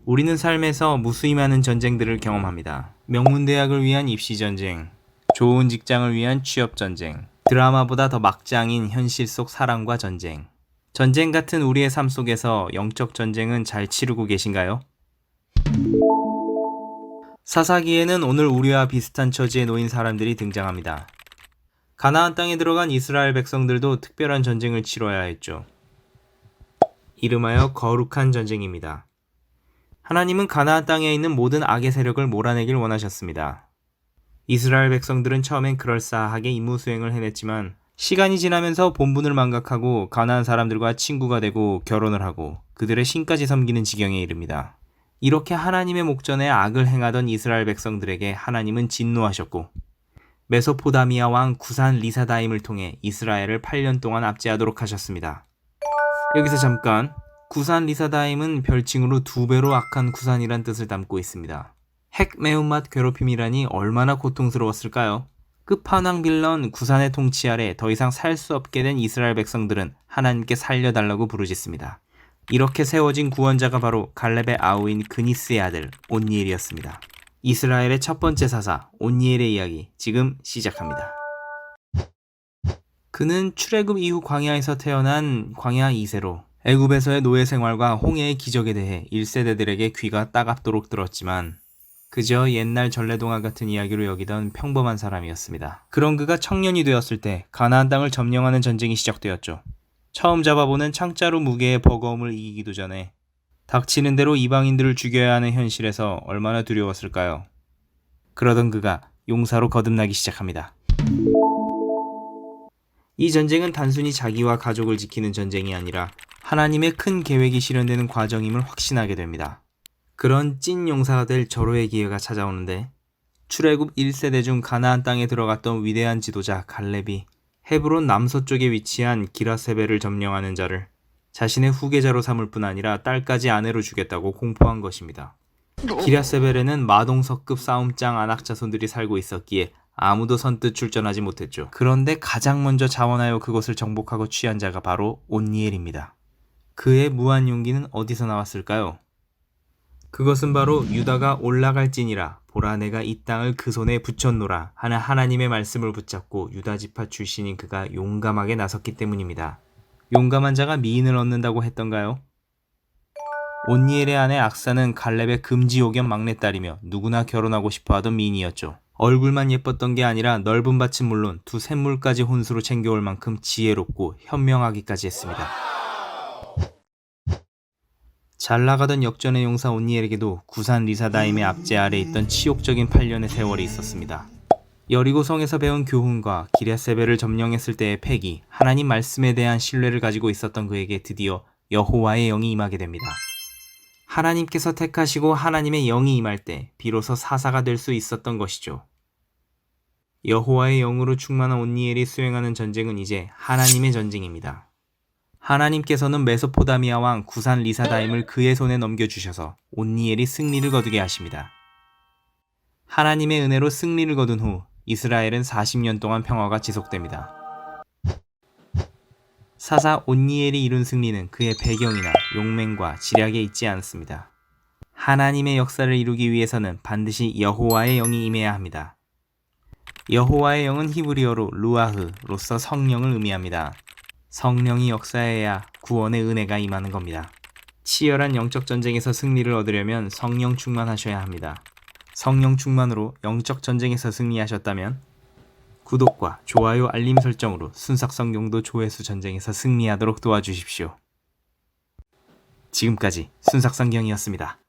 우리는 삶에서 무수히 많은 전쟁들을 경험합니다. 명문대학을 위한 입시전쟁, 좋은 직장을 위한 취업전쟁, 드라마보다 더 막장인 현실 속 사랑과 전쟁. 전쟁 같은 우리의 삶 속에서 영적 전쟁은 잘 치르고 계신가요? 사사기에는 오늘 우리와 비슷한 처지에 놓인 사람들이 등장합니다. 가나안 땅에 들어간 이스라엘 백성들도 특별한 전쟁을 치러야 했죠. 이름하여 거룩한 전쟁입니다. 하나님은 가나안 땅에 있는 모든 악의 세력을 몰아내길 원하셨습니다. 이스라엘 백성들은 처음엔 그럴싸하게 임무 수행을 해냈지만 시간이 지나면서 본분을 망각하고 가나안 사람들과 친구가 되고 결혼을 하고 그들의 신까지 섬기는 지경에 이릅니다. 이렇게 하나님의 목전에 악을 행하던 이스라엘 백성들에게 하나님은 진노하셨고 메소포다미아 왕 구산 리사다임을 통해 이스라엘을 8년 동안 압제하도록 하셨습니다. 여기서 잠깐, 구산 리사다임은 별칭으로 2배로 악한 구산이란 뜻을 담고 있습니다. 핵 매운맛 괴롭힘이라니 얼마나 고통스러웠을까요? 끝판왕 빌런 구산의 통치 아래 더 이상 살 수 없게 된 이스라엘 백성들은 하나님께 살려달라고 부르짖습니다. 이렇게 세워진 구원자가 바로 갈렙의 아우인 그니스의 아들 온니엘이었습니다. 이스라엘의 첫 번째 사사 온니엘의 이야기 지금 시작합니다. 그는 출애굽 이후 광야에서 태어난 광야 2세로 애굽에서의 노예 생활과 홍해의 기적에 대해 1세대들에게 귀가 따갑도록 들었지만 그저 옛날 전래동화 같은 이야기로 여기던 평범한 사람이었습니다. 그런 그가 청년이 되었을 때 가나안 땅을 점령하는 전쟁이 시작되었죠. 처음 잡아보는 창자루 무게의 버거움을 이기기도 전에 닥치는 대로 이방인들을 죽여야 하는 현실에서 얼마나 두려웠을까요? 그러던 그가 용사로 거듭나기 시작합니다. 이 전쟁은 단순히 자기와 가족을 지키는 전쟁이 아니라 하나님의 큰 계획이 실현되는 과정임을 확신하게 됩니다. 그런 찐 용사가 될 절호의 기회가 찾아오는데 출애굽 1세대 중 가나안 땅에 들어갔던 위대한 지도자 갈렙이 헤브론 남서쪽에 위치한 기라세벨을 점령하는 자를 자신의 후계자로 삼을 뿐 아니라 딸까지 아내로 주겠다고 공포한 것입니다. 기라세벨에는 마동석급 싸움장 안악 자손들이 살고 있었기에 아무도 선뜻 출전하지 못했죠. 그런데 가장 먼저 자원하여 그곳을 정복하고 취한 자가 바로 온니엘입니다. 그의 무한 용기는 어디서 나왔을까요? 그것은 바로 유다가 올라갈지니라 보라 내가 이 땅을 그 손에 붙였노라 하는 하나님의 말씀을 붙잡고 유다 지파 출신인 그가 용감하게 나섰기 때문입니다. 용감한 자가 미인을 얻는다고 했던가요? 온니엘의 아내 악사는 갈렙의 금지옥염 막내딸이며 누구나 결혼하고 싶어하던 미인이었죠. 얼굴만 예뻤던 게 아니라 넓은 밭은 물론 두 샘물까지 혼수로 챙겨올 만큼 지혜롭고 현명하기까지 했습니다. 잘 나가던 역전의 용사 온니엘에게도 구산 리사다임의 압제 아래 있던 치욕적인 8년의 세월이 있었습니다. 여리고성에서 배운 교훈과 기랴세벨을 점령했을 때의 패기, 하나님 말씀에 대한 신뢰를 가지고 있었던 그에게 드디어 여호와의 영이 임하게 됩니다. 하나님께서 택하시고 하나님의 영이 임할 때 비로소 사사가 될 수 있었던 것이죠. 여호와의 영으로 충만한 온니엘이 수행하는 전쟁은 이제 하나님의 전쟁입니다. 하나님께서는 메소포다미아 왕 구산 리사다임을 그의 손에 넘겨주셔서 온니엘이 승리를 거두게 하십니다. 하나님의 은혜로 승리를 거둔 후 이스라엘은 40년 동안 평화가 지속됩니다. 사사 온니엘이 이룬 승리는 그의 배경이나 용맹과 지략에 있지 않습니다. 하나님의 역사를 이루기 위해서는 반드시 여호와의 영이 임해야 합니다. 여호와의 영은 히브리어로 루아흐로서 성령을 의미합니다. 성령이 역사해야 구원의 은혜가 임하는 겁니다. 치열한 영적 전쟁에서 승리를 얻으려면 성령 충만하셔야 합니다. 성령 충만으로 영적 전쟁에서 승리하셨다면 구독과 좋아요 알림 설정으로 순삭성경도 조회수 전쟁에서 승리하도록 도와주십시오. 지금까지 순삭성경이었습니다.